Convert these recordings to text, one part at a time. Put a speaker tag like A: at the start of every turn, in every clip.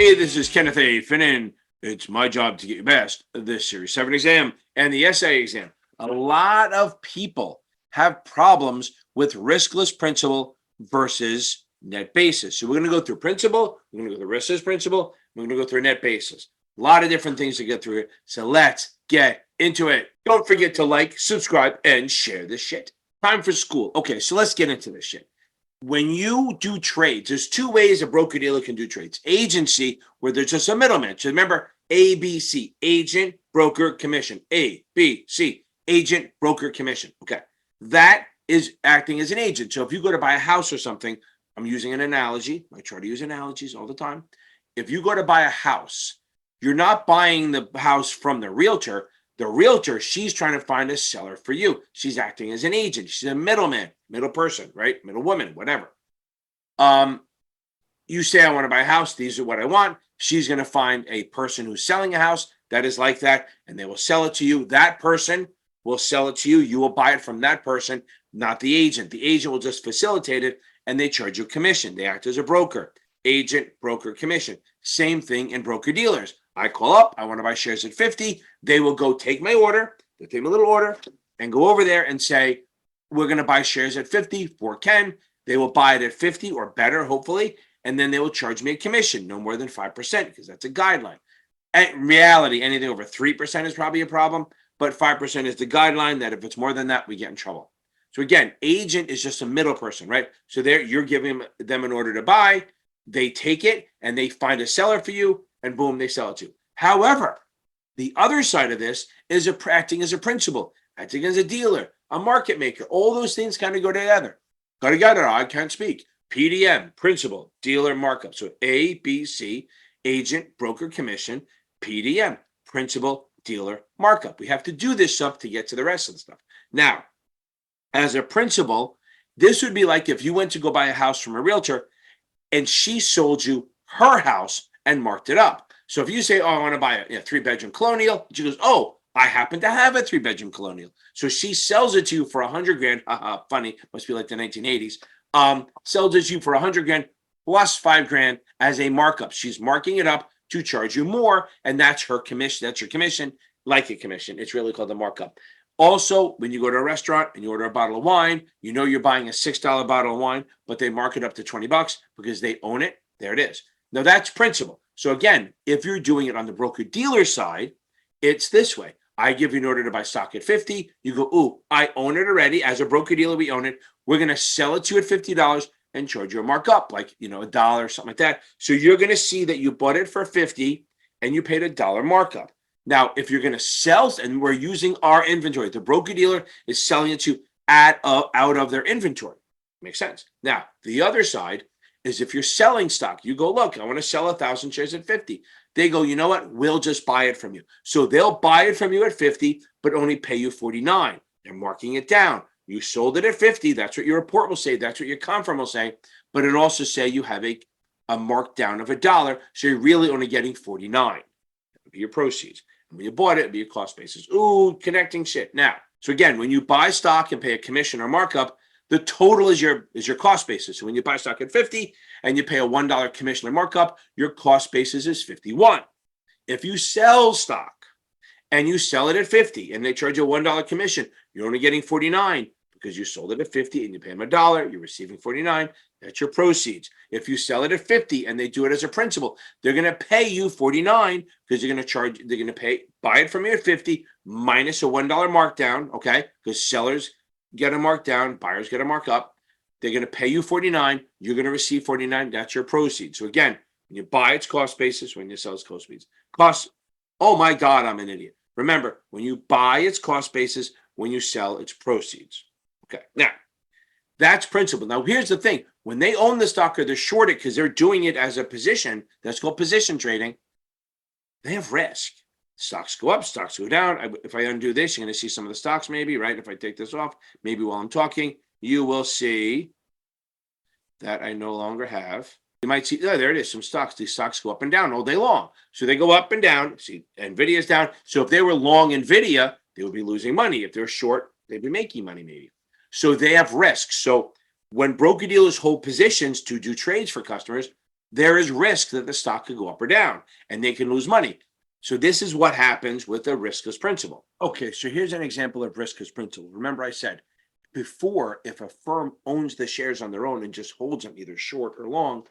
A: Hey, this is Kenneth A. Finnan. It's my job to get you best this Series 7 exam and the SIE exam. A lot of people have problems with riskless principal versus net basis. So we're going to go through principal, we're going to go through riskless principal, we're going to go through net basis. A lot of different things to get through here. So let's get into it. Don't forget to like, subscribe, and share this shit. Time for school. Okay, so let's get into this shit. When you do trades, there's two ways a broker-dealer can do trades. Agency, where there's just a middleman. So remember, ABC, agent, broker, commission. A, B, C, agent, broker, commission. Okay, that is acting as an agent. So if you go to buy a house or something, I'm using an analogy. I try to use analogies all the time. If you go to buy a house, you're not buying the house from the realtor. The realtor, she's trying to find a seller for you. She's acting as an agent. She's a middleman, middle person, right? Middle woman, whatever. You say, I want to buy a house. These are what I want. She's going to find a person who's selling a house that is like that, and they will sell it to you. That person will sell it to you. You will buy it from that person, not the agent. The agent will just facilitate it, and they charge you commission. They act as a broker. Agent, broker, commission. Same thing in broker dealers. I call up, I want to buy shares at 50. They will go take my order, they take my little order, and go over there and say, we're going to buy shares at 50 for Ken. They will buy it at 50 or better, hopefully, and then they will charge me a commission, no more than 5%, because that's a guideline. In reality, anything over 3% is probably a problem, but 5% is the guideline that if it's more than that, we get in trouble. So again, agent is just a middle person, right? So there you're giving them an order to buy. They take it and they find a seller for you, and boom, they sell it to you. However, the other side of this is acting as a principal, acting as a dealer, a market maker. All those things kind of go together. Go together. I can't speak. PDM, principal, dealer, markup. So A, B, C, agent, broker, commission, PDM, principal, dealer, markup. We have to do this stuff to get to the rest of the stuff. Now, as a principal, this would be like if you went to go buy a house from a realtor and she sold you her house and marked it up. So if you say, oh, I want to buy a 3-bedroom colonial, she goes, oh, I happen to have a 3-bedroom colonial. So she sells it to you for $100,000. Funny, must be like the 1980s. Sells it to you for $100,000 plus $5,000 as a markup. She's marking it up to charge you more, and that's her commission. That's your commission, like a commission. It's really called a markup. Also, when you go to a restaurant and you order a bottle of wine, you know you're buying a $6 bottle of wine, but they mark it up to $20 because they own it. There it is. Now that's principal. So again, if you're doing it on the broker-dealer side, it's this way. I give you an order to buy stock at 50. You go, ooh, I own it already. As a broker-dealer, we own it. We're going to sell it to you at $50 and charge you a markup, like, $1 or something like that. So you're going to see that you bought it for 50 and you paid $1 markup. Now, if you're going to sell, and we're using our inventory, the broker-dealer is selling it to you out of their inventory. Makes sense. Now, the other side is if you're selling stock, you go, look, I want to sell 1,000 shares at 50. They go, you know what? We'll just buy it from you. So they'll buy it from you at 50, but only pay you 49. They're marking it down. You sold it at 50. That's what your report will say. That's what your confirm will say. But it also say you have a markdown of $1. So you're really only getting 49. That would be your proceeds. And when you bought it, it'd be your cost basis. Ooh, connecting shit. Now, so again, when you buy stock and pay a commission or markup, the total is your cost basis. So when you buy stock at 50 and you pay a $1 commission or markup, your cost basis is 51. If you sell stock and you sell it at 50 and they charge you a $1 commission, you're only getting 49 because you sold it at 50 and you pay them $1, you're receiving 49. That's your proceeds. If you sell it at 50 and they do it as a principal, they're going to pay you 49 because they're going to buy it from you at 50 minus a $1 markdown, okay? Because sellers get a markdown, buyers get a markup. They're going to pay you 49. You're going to receive 49. That's your proceeds. So again, when you buy, it's cost basis. When you sell, it's cost basis. Oh my God, I'm an idiot. Remember, when you buy, it's cost basis. When you sell, it's proceeds. Okay, now that's principal. Now here's the thing. When they own the stock or they're short it because they're doing it as a position, that's called position trading, they have risk. Stocks go up, stocks go down. If I undo this, you're going to see some of the stocks maybe, right? If I take this off, maybe while I'm talking, you will see that I no longer have. You might see, oh, there it is, some stocks. These stocks go up and down all day long. So they go up and down. See, NVIDIA's down. So if they were long NVIDIA, they would be losing money. If they're short, they'd be making money maybe. So they have risk. So when broker dealers hold positions to do trades for customers, there is risk that the stock could go up or down and they can lose money. So this is what happens with a riskless principle. Okay, so here's an example of riskless principle. Remember I said before, if a firm owns the shares on their own and just holds them either short or long,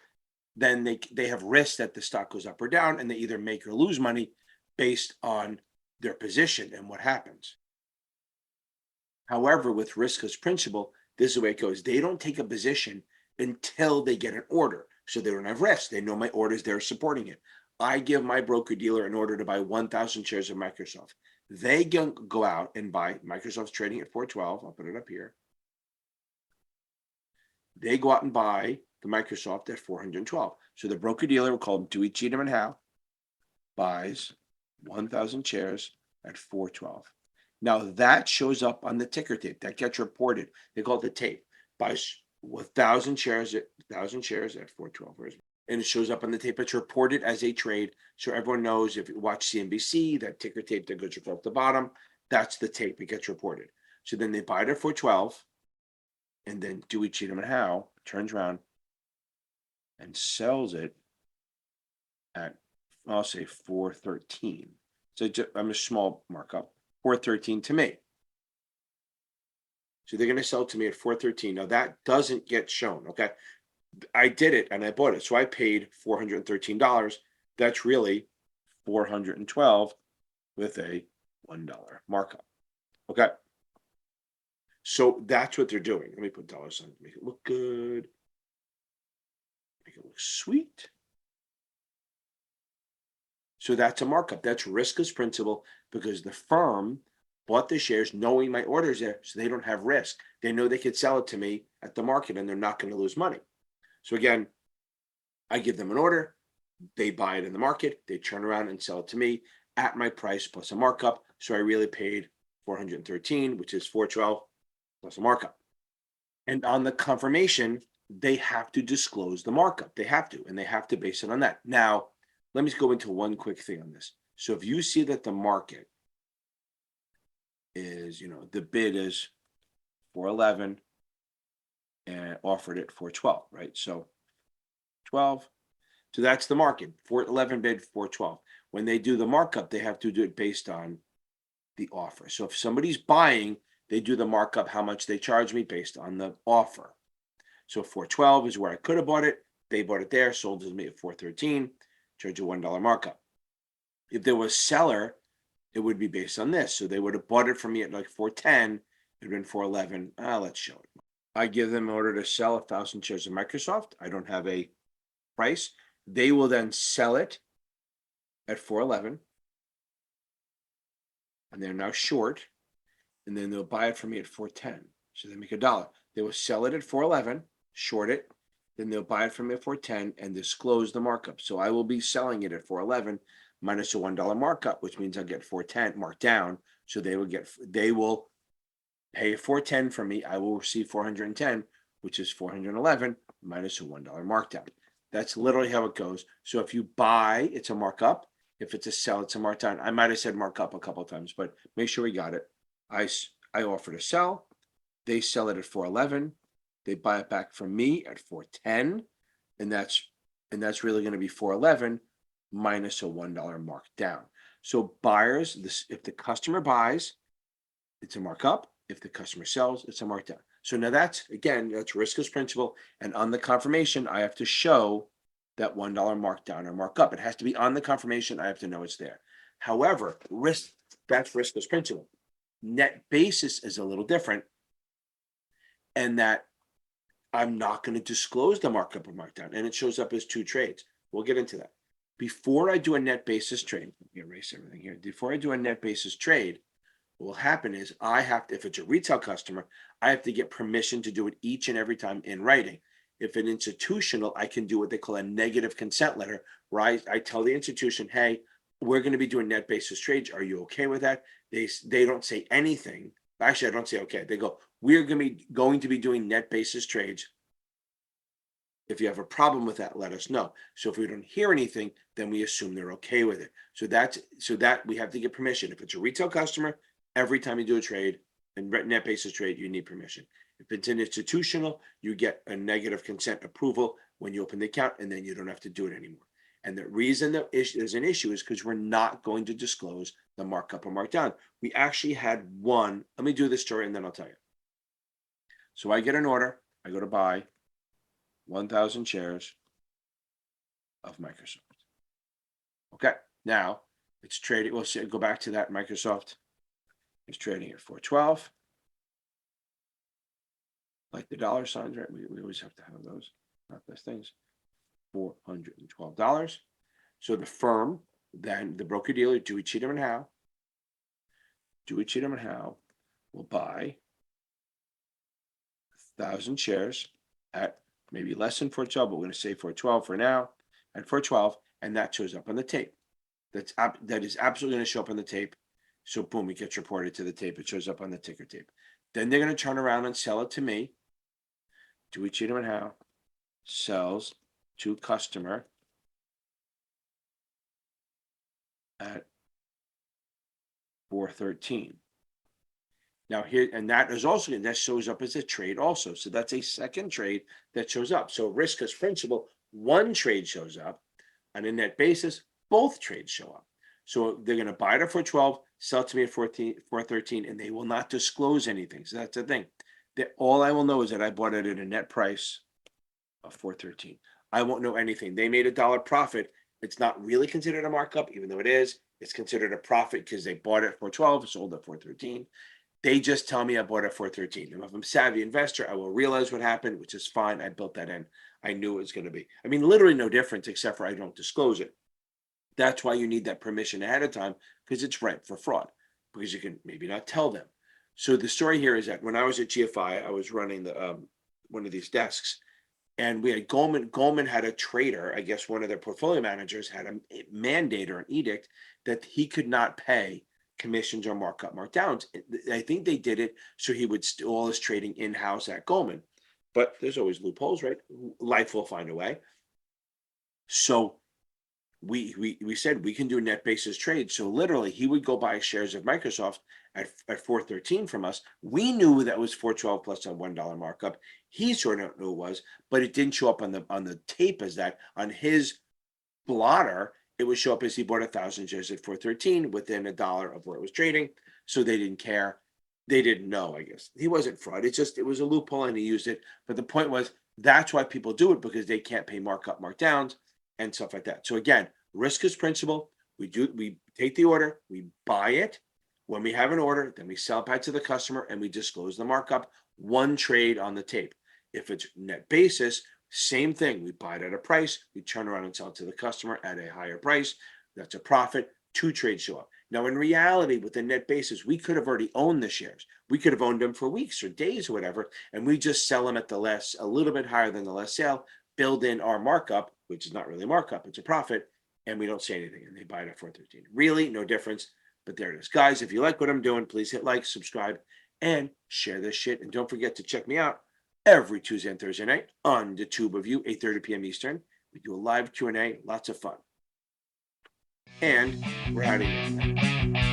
A: then they have risk that the stock goes up or down, and they either make or lose money based on their position and what happens. However, with riskless principle, this is the way it goes. They don't take a position until they get an order. So they don't have risk. They know my orders, they're supporting it. I give my broker dealer an order to buy 1,000 shares of Microsoft. They go out and buy, Microsoft's trading at 412. I'll put it up here. They go out and buy the Microsoft at 412. So the broker dealer, we'll call them Dewey, Cheatham and Howe, buys 1,000 shares at 412. Now that shows up on the ticker tape. That gets reported. They call it the tape. Buys 1,000 shares at 412. And it shows up on the tape. It's reported as a trade. So everyone knows, if you watch CNBC, that ticker tape that goes across the bottom, that's the tape. It gets reported. So then they buy it at 412. And then Dewey, Cheatham and Howe turns around and sells it at, I'll say 413. So I'm a small markup, 413 to me. So they're going to sell it to me at 413. Now that doesn't get shown. Okay. I did it and I bought it. So I paid $413. That's really 412 with a $1 markup. Okay. So that's what they're doing. Let me put dollars on, make it look good. Make it look sweet. So that's a markup. That's riskless principle, because the firm bought the shares knowing my order's there, so they don't have risk. They know they could sell it to me at the market and they're not going to lose money. So again, I give them an order, they buy it in the market, they turn around and sell it to me at my price plus a markup. So I really paid 413, which is 412 plus a markup. And on the confirmation, they have to disclose the markup. They have to, and they have to base it on that. Now, let me go into one quick thing on this. So if you see that the market is, the bid is 411 and offered at 412, right? So 12. So that's the market. 411 bid, 412. When they do the markup, they have to do it based on the offer. So if somebody's buying, they do the markup, how much they charge me based on the offer. So 412 is where I could have bought it. They bought it there, sold it to me at 413, charge a $1 markup. If there was seller, it would be based on this. So they would have bought it from me at like 410, it would have been 411. Let's show it. I give them an order to sell 1,000 shares of Microsoft. I don't have a price. They will then sell it at 411. And they're now short. And then they'll buy it from me at 410. So they make $1. They will sell it at 411, short it. Then they'll buy it from me at 410 and disclose the markup. So I will be selling it at 411 minus a $1 markup, which means I'll get 410 marked down. So they will pay 410 from me. I will receive 410, which is 411 minus a $1 markdown. That's literally how it goes. So if you buy, it's a markup. If it's a sell, it's a markdown. I might have said markup a couple of times, but make sure we got it. I offer to sell. They sell it at 411. They buy it back from me at 410, and that's really going to be 411 minus a $1 markdown. So buyers, if the customer buys, it's a markup. If the customer sells, it's a markdown. So now that's riskless principle. And on the confirmation, I have to show that $1 markdown or markup. It has to be on the confirmation. I have to know it's there. However, that's riskless principle. Net basis is a little different, and that I'm not going to disclose the markup or markdown, and it shows up as two trades. We'll get into that. Before I do a net basis trade, let me erase everything here. Before I do a net basis trade, what will happen is if it's a retail customer, I have to get permission to do it each and every time in writing. If an institutional, I can do what they call a negative consent letter, where I tell the institution, hey, we're going to be doing net basis trades. Are you okay with that? They don't say anything. Actually, I don't say okay. They go, we're going to be doing net basis trades. If you have a problem with that, let us know. So if we don't hear anything, then we assume they're okay with it. So that we have to get permission. If it's a retail customer, every time you do a trade, and net basis trade, you need permission. If it's an institutional, you get a negative consent approval when you open the account, and then you don't have to do it anymore. And the reason that there's an issue is because we're not going to disclose the markup or markdown. We actually had one. Let me do this story and then I'll tell you. So I get an order. I go to buy 1,000 shares of Microsoft. Okay, now it's trading. We'll see, go back to that. Microsoft is trading at 412. Like the dollar signs, right? We always have to have those, not those things. $412. So the firm, then the broker dealer, Dewey, Cheatham and Howe, will buy 1,000 shares at maybe less than 412, but we're going to say 412 for now, at 412, and that shows up on the tape. That is absolutely going to show up on the tape. So boom, it gets reported to the tape. It shows up on the ticker tape. Then they're going to turn around and sell it to me. Dewey, Cheatham and Howe sells to customer at 413. Now here, and that is also, that shows up as a trade also. So that's a second trade that shows up. So risk as principal, one trade shows up. On a net basis, both trades show up. So they're going to buy it at 412, sell it to me at 413, and they will not disclose anything. So that's the thing. That all I will know is that I bought it at a net price of 413. I won't know anything. They made $1 profit. It's not really considered a markup, even though it is. It's considered a profit because they bought it at 412, sold at 413. They just tell me I bought it at 413. And if I'm a savvy investor, I will realize what happened, which is fine. I built that in. I knew it was going to be. I mean, literally no difference, except for I don't disclose it. That's why you need that permission ahead of time, because it's ripe for fraud, because you can maybe not tell them. So the story here is that when I was at GFI, I was running the one of these desks, and we had Goldman. Goldman had a trader. I guess one of their portfolio managers had a mandate or an edict that he could not pay commissions or markup markdowns. I think they did it so he would do all his trading in-house at Goldman. But there's always loopholes, right? Life will find a way. So we said we can do net basis trades. So literally he would go buy shares of Microsoft at 413 from us. We knew that was 412 plus a $1 markup. He sort of knew it was, but it didn't show up on the tape as that. On his blotter, it would show up as he bought 1,000 shares at 413 within $1 of where it was trading. So they didn't care. They didn't know, I guess. He wasn't fraud. It was a loophole and he used it. But the point was, that's why people do it, because they can't pay markup, markdowns, and stuff like that. So again, risk is principal. We take the order, we buy it. When we have an order, then we sell it back to the customer and we disclose the markup. One trade on the tape. If it's net basis, same thing. We buy it at a price, we turn around and sell it to the customer at a higher price. That's a profit. Two trades show up. Now, in reality, with the net basis, we could have already owned the shares. We could have owned them for weeks or days or whatever, and we just sell them at a little bit higher than the last sale, build in our markup, which is not really markup, it's a profit, and we don't say anything, and they buy it at 413. Really, no difference, but there it is. Guys, if you like what I'm doing, please hit like, subscribe, and share this shit. And don't forget to check me out every Tuesday and Thursday night on the Tube of You, 8:30 p.m. Eastern. We do a live Q&A, lots of fun. And we're out of here.